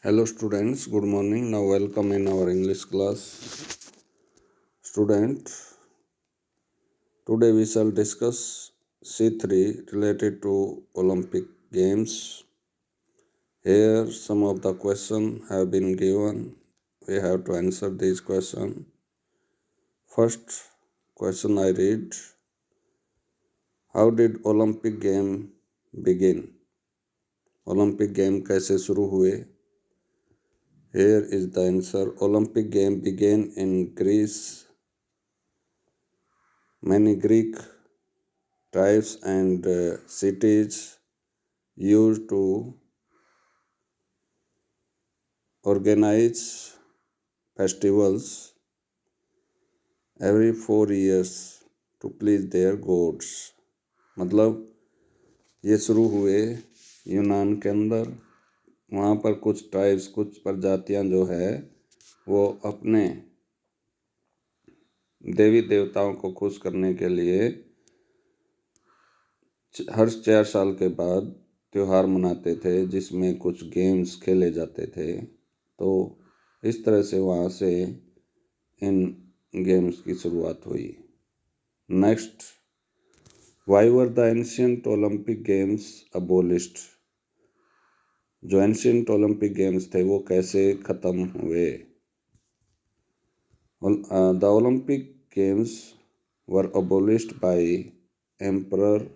Hello students, good morning. Now welcome in our English class. Student, today we shall discuss C3 related to Olympic Games. Here some of the questions have been given. We have to answer these questions. First question I read. How did Olympic game begin? Olympic game कैसे शुरू हुए? Here is the answer. Olympic game began in Greece. Many Greek tribes and cities used to organize festivals every 4 years to please their gods. मतलब ये शुरू हुए यूनान के अंदर. वहाँ पर कुछ ट्राइब्स, कुछ प्रजातियाँ जो है वो अपने देवी देवताओं को खुश करने के लिए हर 4 साल के बाद त्यौहार मनाते थे, जिसमें कुछ गेम्स खेले जाते थे. तो इस तरह से वहाँ से इन गेम्स की शुरुआत हुई. Next, why were the ancient Olympic games abolished? जो एंशियंट ओलंपिक गेम्स थे वो कैसे ख़त्म हुए? The Olympic games were abolished by emperor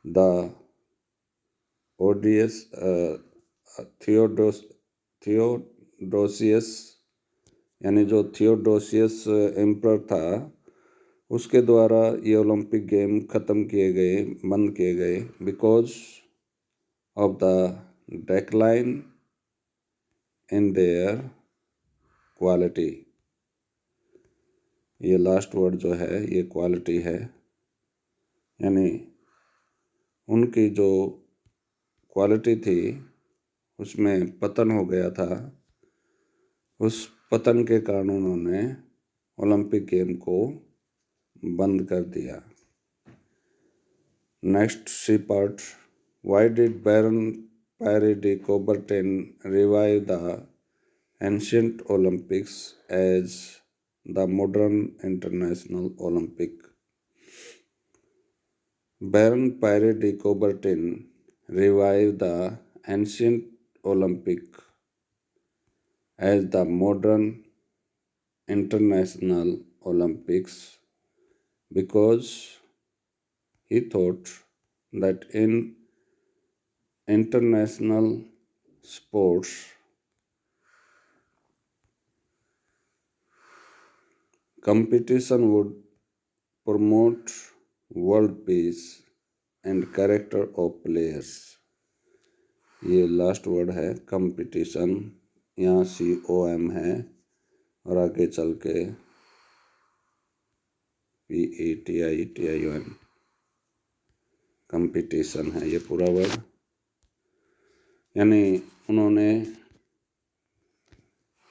the odious Theodosius, यानी जो थियोडोसियस एम्परर था उसके द्वारा ये ओलंपिक गेम ख़त्म किए गए, बंद किए गए. Because of the decline in their quality. ये लास्ट वर्ड जो है ये क्वालिटी है, यानी उनकी जो क्वालिटी थी उसमें पतन हो गया था. उस पतन के कारण उन्होंने ओलंपिक गेम को बंद कर दिया. Next C part. Why did Baron Pierre de Coubertin revive the ancient Olympics as the modern international Olympic? Baron Pierre de Coubertin revive the ancient Olympic as the modern international Olympics because he thought that in international sports competition would promote world peace and character of players. ये last word है competition. यहाँ COM है और आगे चल के PETITION competition है ये पूरा वर्ड. यानी उन्होंने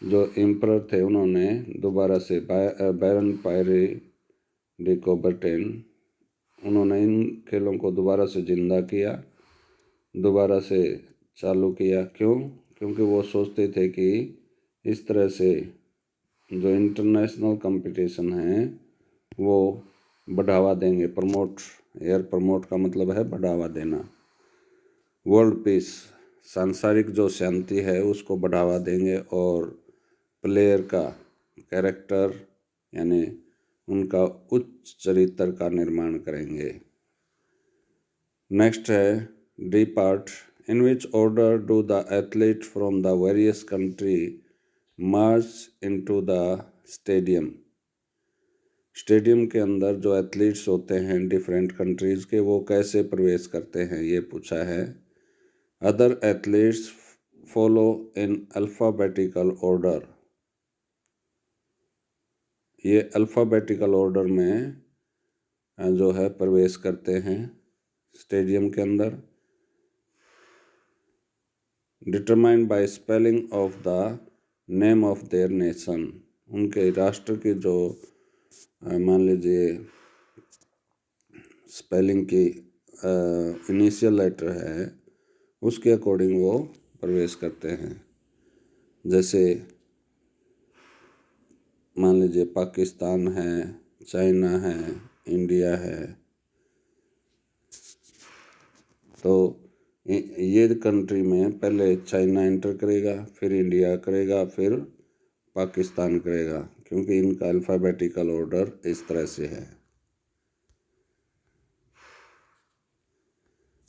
जो एम्परर थे उन्होंने दोबारा से बैरन पायरे डी कोबर्टेन उन्होंने इन खेलों को दोबारा से जिंदा किया, दोबारा से चालू किया. क्यों? क्योंकि वो सोचते थे कि इस तरह से जो इंटरनेशनल कंपटीशन है वो बढ़ावा देंगे. प्रमोट, एयर प्रमोट का मतलब है बढ़ावा देना. वर्ल्ड पीस, सांसारिक जो शांति है उसको बढ़ावा देंगे और प्लेयर का कैरेक्टर यानी उनका उच्च चरित्र का निर्माण करेंगे. नेक्स्ट है D part. In which order do the athletes from the various country march into the stadium? Stadium के अंदर जो एथलीट्स होते हैं डिफरेंट कंट्रीज़ के वो कैसे प्रवेश करते हैं ये पूछा है. Other athletes follow in alphabetical order. ये अल्फ़ाबेटिकल ऑर्डर में जो है प्रवेश करते हैं स्टेडियम के अंदर. Determined by spelling of the name of their nation. उनके राष्ट्र की जो मान लीजिए स्पेलिंग की इनिशियल लेटर है उसके अकॉर्डिंग वो प्रवेश करते हैं। जैसे मान लीजिए पाकिस्तान है, चाइना है, इंडिया है, तो ये कंट्री में पहले चाइना एंटर करेगा, फिर इंडिया करेगा, फिर पाकिस्तान करेगा, क्योंकि इनका अल्फ़ाबेटिकल ऑर्डर इस तरह से है।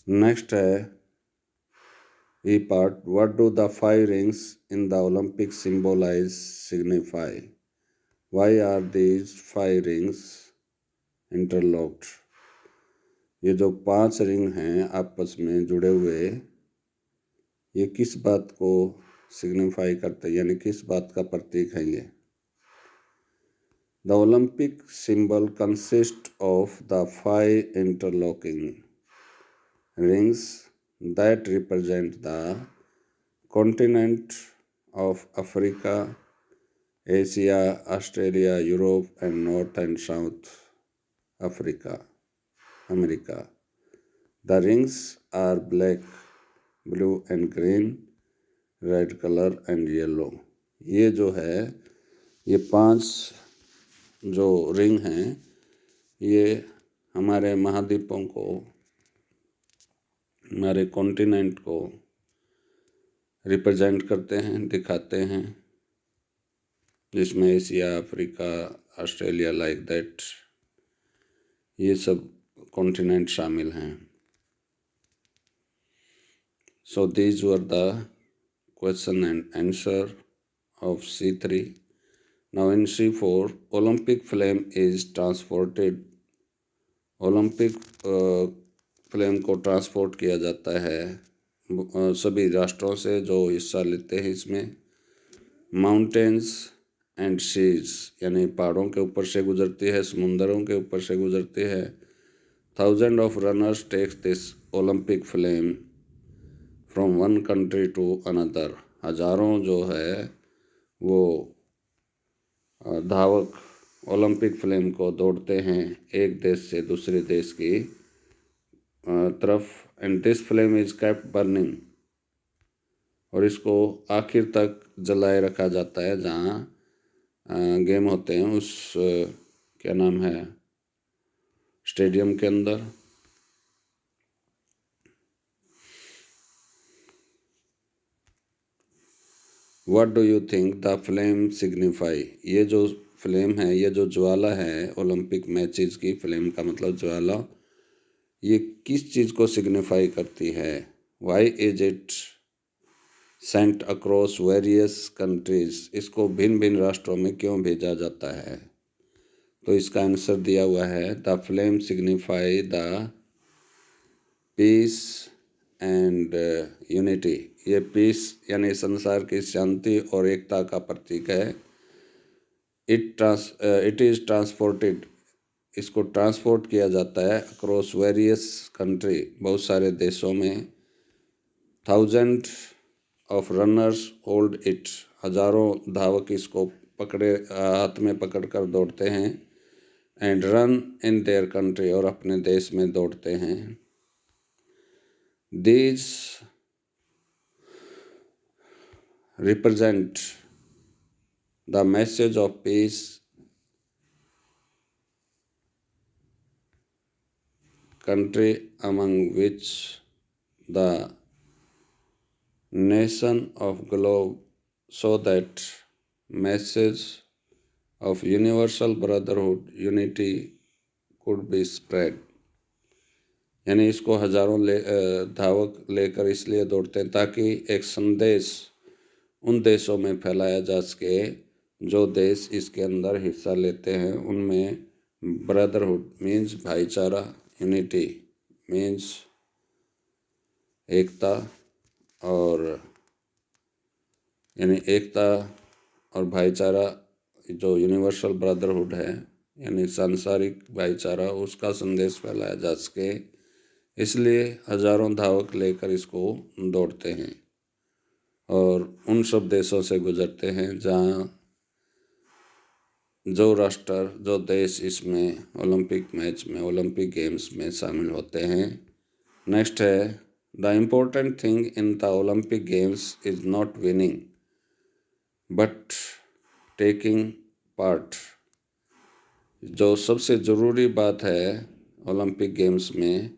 नेक्स्ट है E part, what do the 5 rings in the Olympic symbolize, signify? Why are these 5 rings interlocked? ये जो 5 रिंग हैं आपस में जुड़े हुए, ये किस बात को सिग्निफाई करते हैं, यानी किस बात का प्रतीक है ये? The Olympic symbol consists of the 5 interlocking rings that represent the continent of Africa, Asia, Australia, Europe, and North and South America. The rings are black, blue and green, red color and yellow. ये जो है, ये 5 जो ring हैं, ये हमारे महाद्वीपों को, हमारे कॉन्टिनेंट को रिप्रेजेंट करते हैं, दिखाते हैं, जिसमें Asia, Africa, Australia, like that, ये सब कॉन्टिनेंट शामिल हैं। So these were the question and answer of C3. Now in C4, Olympic flame is transported. Olympic flame को ट्रांसपोर्ट किया जाता है सभी राष्ट्रों से जो हिस्सा लेते हैं इसमें। माउंटेन्स एंड सीज, यानी पहाड़ों के ऊपर से गुजरती है, समुंदरों के ऊपर से गुजरती है। 1000 of runners takes this Olympic flame from one country to another. हजारों जो है वो धावक ओलंपिक फ्लेम को दौड़ते हैं एक देश से दूसरे देश की तरफ। And this flame is kept burning, और इसको आखिर तक जलाए रखा जाता है जहाँ गेम होते हैं उस क्या नाम है स्टेडियम के अंदर। What do you think the flame signify? ये जो फ्लेम है, ये जो ज्वाला है, ओलंपिक मैचेस की फ्लेम का मतलब ज्वाला, ये किस चीज़ को सिग्निफाई करती है? Why is it sent across various countries? इसको भिन्न भिन्न राष्ट्रों में क्यों भेजा जाता है? तो इसका आंसर दिया हुआ है, the flame signify the peace and unity. ये पीस यानी संसार की शांति और एकता का प्रतीक है। इट इज़ ट्रांसपोर्टेड, इसको ट्रांसपोर्ट किया जाता है अक्रॉस वेरियस कंट्री, बहुत सारे देशों में। 1000 ऑफ रनर्स होल्ड इट, हजारों धावक इसको पकड़े हाथ में पकड़कर दौड़ते हैं। And run in their country, और अपने देश में दौड़ते हैं। These represent the message of peace, country among which the nation of globe, so that message of universal brotherhood unity could be spread। यानी इसको हजारों धावक लेकर इसलिए दौड़ते हैं ताकि एक संदेश उन देशों में फैलाया जा सके जो देश इसके अंदर हिस्सा लेते हैं। उनमें ब्रदरहुड मीन्स भाईचारा, यूनिटी मीन्स एकता, और यानी एकता और भाईचारा, जो यूनिवर्सल ब्रदरहुड है यानी सांसारिक भाईचारा, उसका संदेश फैलाया जा सके, इसलिए हजारों धावक लेकर इसको दौड़ते हैं और उन सब देशों से गुजरते हैं जहाँ जो राष्ट्र, जो देश इसमें ओलंपिक मैच में, ओलंपिक गेम्स में शामिल होते हैं। नेक्स्ट है the important thing in the Olympic games is not winning but taking part. जो सबसे ज़रूरी बात है ओलंपिक गेम्स में,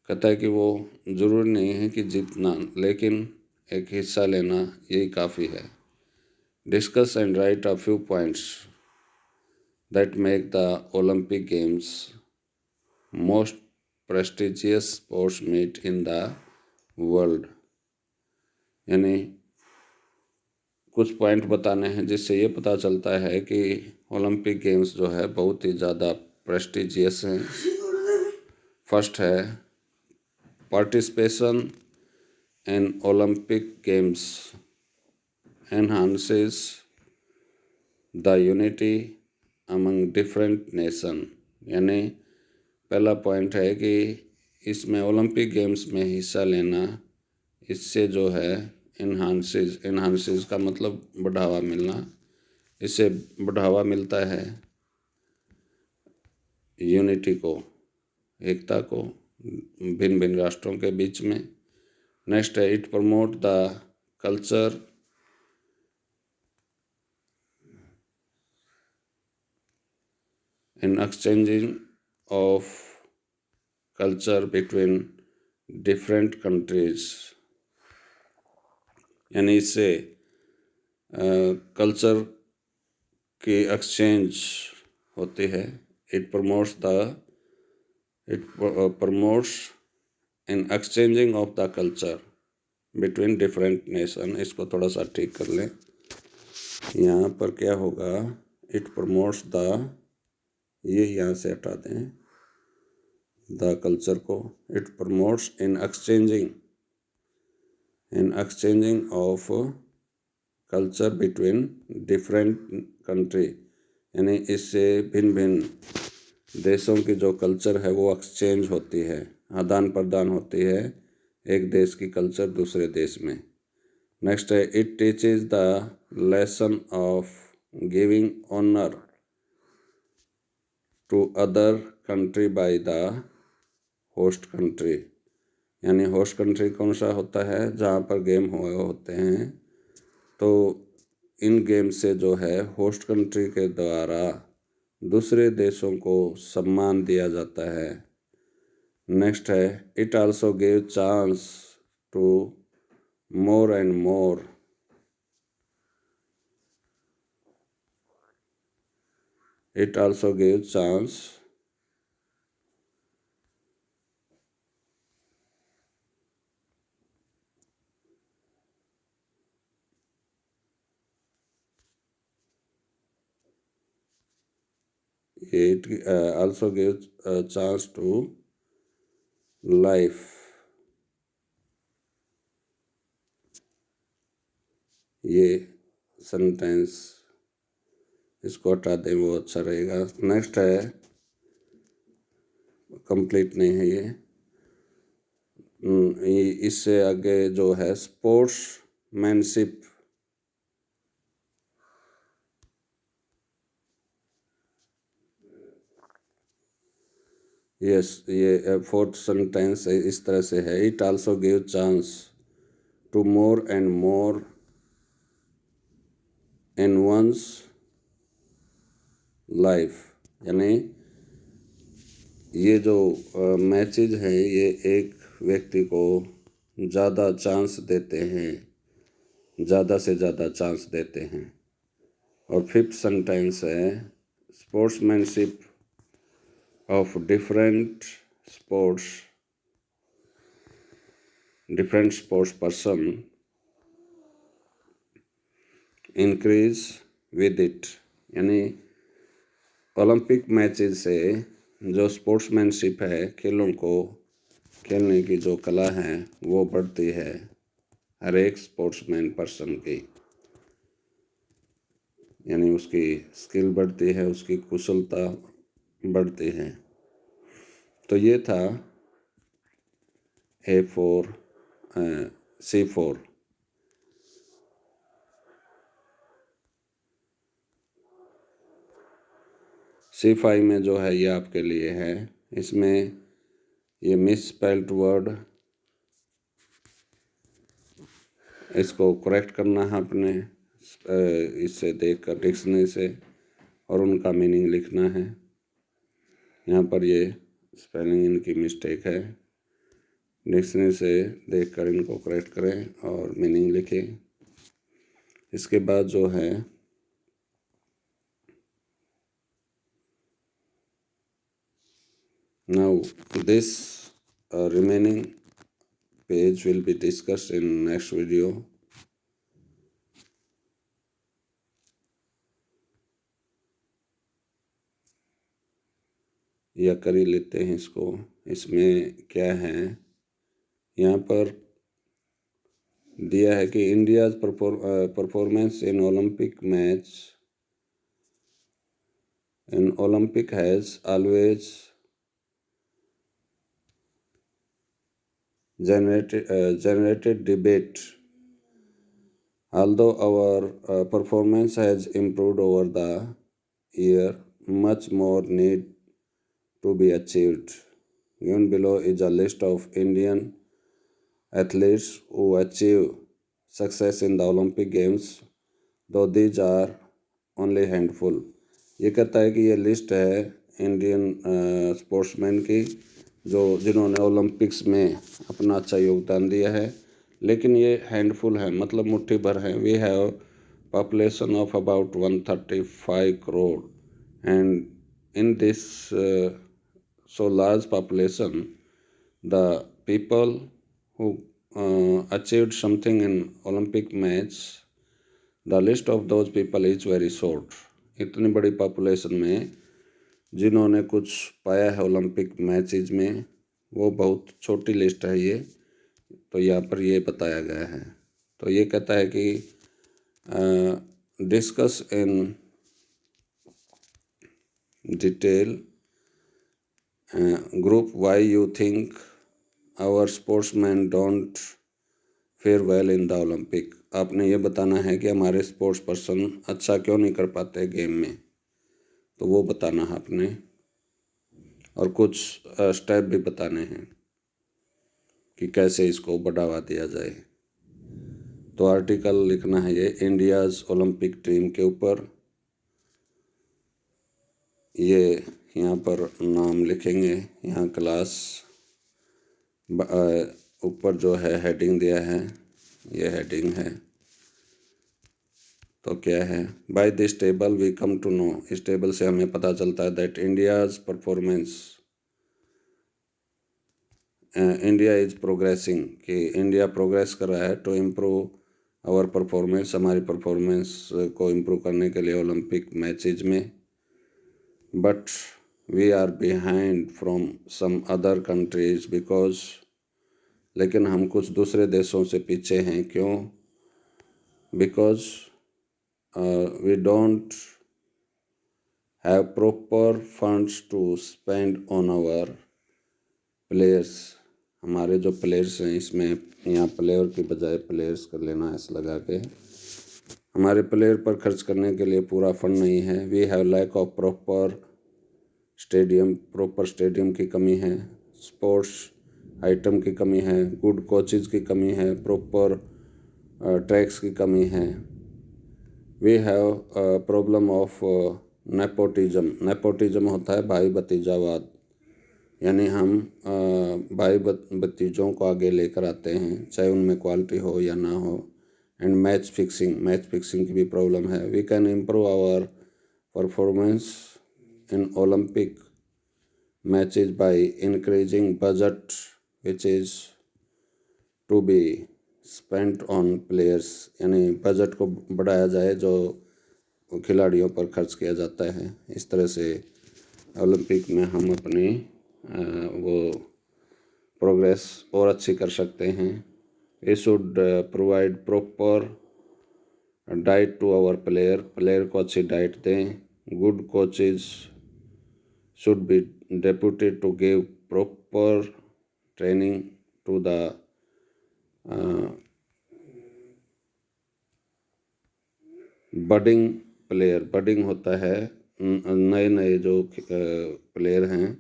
कहता है कि वो ज़रूरी नहीं है कि जीतना, लेकिन एक हिस्सा लेना यही काफ़ी है। Discuss and write a few points that make the Olympic games most prestigious sports meet in the world. यानी कुछ पॉइंट बताने हैं जिससे ये पता चलता है कि ओलंपिक गेम्स जो है बहुत ही ज़्यादा प्रेस्टिजियस हैं। फर्स्ट है, participation in Olympic games enhances the unity among different nation। यानी पहला पॉइंट है कि इसमें ओलंपिक गेम्स में हिस्सा लेना, इससे जो है इन्हांसेस का मतलब बढ़ावा मिलना, इससे बढ़ावा मिलता है यूनिटी को, एकता को भिन्न भिन्न राष्ट्रों के बीच में। नेक्स्ट है, it promote the culture in exchanging of culture between different countries। यानी इससे कल्चर की एक्सचेंज होती है। It promotes in exchanging of the culture between different nation. इसको थोड़ा सा ठीक कर लें। यहाँ पर क्या होगा, इट प्रमोट्स द, ये यहाँ से हटा दें द कल्चर को। It promotes in exchanging of culture between different country. यानी इससे भिन्न भिन्न देशों की जो कल्चर है वो एक्सचेंज होती है, आदान प्रदान होती है एक देश की कल्चर दूसरे देश में। नेक्स्ट है, it teaches the lesson of giving honour to other country by the host country. यानी होस्ट कंट्री कौन सा होता है, जहाँ पर गेम हुए होते हैं, तो इन गेम से जो है होस्ट कंट्री के द्वारा दूसरे देशों को सम्मान दिया जाता है। नेक्स्ट है, it also give chance to more and more, it also give chance it also gives a chance to life। ये सेंटेंस इसको हटा दें, वो अच्छा रहेगा। नेक्स्ट है, कंप्लीट नहीं है ये, इससे आगे जो है स्पोर्ट्समैनशिप। यस, ये फोर्थ सेंटेंस इस तरह से है, it also give chance to more and more in one's life. यानी ये जो मैचेज हैं ये एक व्यक्ति को ज़्यादा चांस देते हैं, ज़्यादा से ज़्यादा चांस देते हैं। और फिफ्थ सेंटेंस है, sportsmanship of different sports person increase with it. यानी ओलंपिक मैचेस से जो स्पोर्ट्समैनशिप है, खेलों को खेलने की जो कला है वो बढ़ती है हर एक स्पोर्ट्समैन पर्सन की। यानी उसकी स्किल बढ़ती है, उसकी कुशलता बढ़ती है। तो ये था C4। C5 में जो है ये आपके लिए है, इसमें ये मिस स्पेल्ड वर्ड इसको करेक्ट करना है अपने इससे देख कर डिक्शनरी से और उनका मीनिंग लिखना है। यहाँ पर ये स्पेलिंग इनकी मिस्टेक है, डिक्शनरी से देखकर इनको करेक्ट करें और मीनिंग लिखें। इसके बाद जो है now this remaining page will be discussed in next video. या कर ही लेते हैं इसको। इसमें क्या है, यहाँ पर दिया है कि India's performance in Olympic has always generated debate. Although our performance has improved over the year, much more need to be achieved. Given below is a list of Indian athletes who achieve success in the Olympic Games, though these are only handful. ये कहता है कि ये list है Indian sportsman की जिन्होंने Olympics में अपना अच्छा योगदान दिया है, लेकिन ये हैंडफुल है, मतलब मुट्ठी भर है। We have population of about 135 crore and in this so large population, the people who achieved something in Olympic match, the list of those people is very short. इतनी बड़ी पॉपुलेशन में जिन्होंने कुछ पाया है ओलंपिक मैचेज में, वो बहुत छोटी लिस्ट है ये, तो यहाँ पर ये बताया गया है। तो ये कहता है कि discuss in detail group why you think our sportsman don't fare well in the Olympic. आपने ये बताना है कि हमारे स्पोर्ट्स पर्सन अच्छा क्यों नहीं कर पाते गेम में, तो वो बताना है आपने, और कुछ स्टेप भी बताने हैं कि कैसे इसको बढ़ावा दिया जाए। तो आर्टिकल लिखना है ये इंडियाज़ ओलंपिक टीम के ऊपर। ये यहाँ पर नाम लिखेंगे, यहाँ क्लास ऊपर जो है हेडिंग दिया है, ये हेडिंग है। तो क्या है, by this table we come to know, इस टेबल से हमें पता चलता है that India's performance, India is progressing, कि इंडिया प्रोग्रेस कर रहा है टू इम्प्रूव आवर परफॉर्मेंस, हमारी परफॉर्मेंस को इम्प्रूव करने के लिए ओलंपिक मैचेज में। But we are behind from some other countries because, लेकिन हम कुछ दूसरे देशों से पीछे हैं, क्यों? Because we don't have proper funds to spend on our players. हमारे जो प्लेयर्स हैं, इसमें यहाँ प्लेयर की बजाय प्लेयर्स कर लेना ऐसा लगा के, हमारे प्लेयर पर खर्च करने के लिए पूरा फंड नहीं है। We have lack of proper stadium की कमी है, स्पोर्ट्स आइटम की कमी है, गुड कोचेज की कमी है, प्रॉपर ट्रैक्स की कमी है। We have problem of nepotism होता है भाई भतीजावाद, यानी हम भाई भतीजों को आगे लेकर आते हैं, चाहे उनमें क्वालिटी हो या ना हो। एंड मैच फिक्सिंग की भी प्रॉब्लम है। We can improve our performance in Olympic matches by increasing budget which is to be spent on players, यानी बजट को बढ़ाया जाए जो खिलाड़ियों पर खर्च किया जाता है। इस तरह से ओलंपिक में हम अपनी वो प्रोग्रेस और अच्छी कर सकते हैं। We should provide proper diet to our player को अच्छी डाइट दें। Good coaches should be deputed to give proper training to the budding player. Budding होता है नए जो प्लेयर हैं,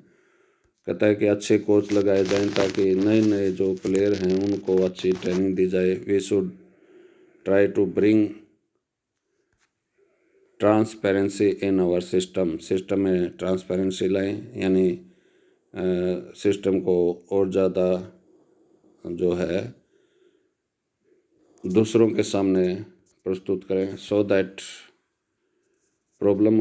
कहता है कि अच्छे कोच लगाए जाएं ताकि नए जो प्लेयर हैं उनको अच्छी ट्रेनिंग दी जाए। We should try to bring transparency in our system में ट्रांसपेरेंसी लाएं, यानी सिस्टम को और ज़्यादा जो है दूसरों के सामने प्रस्तुत करें, सो दैट प्रॉब्लम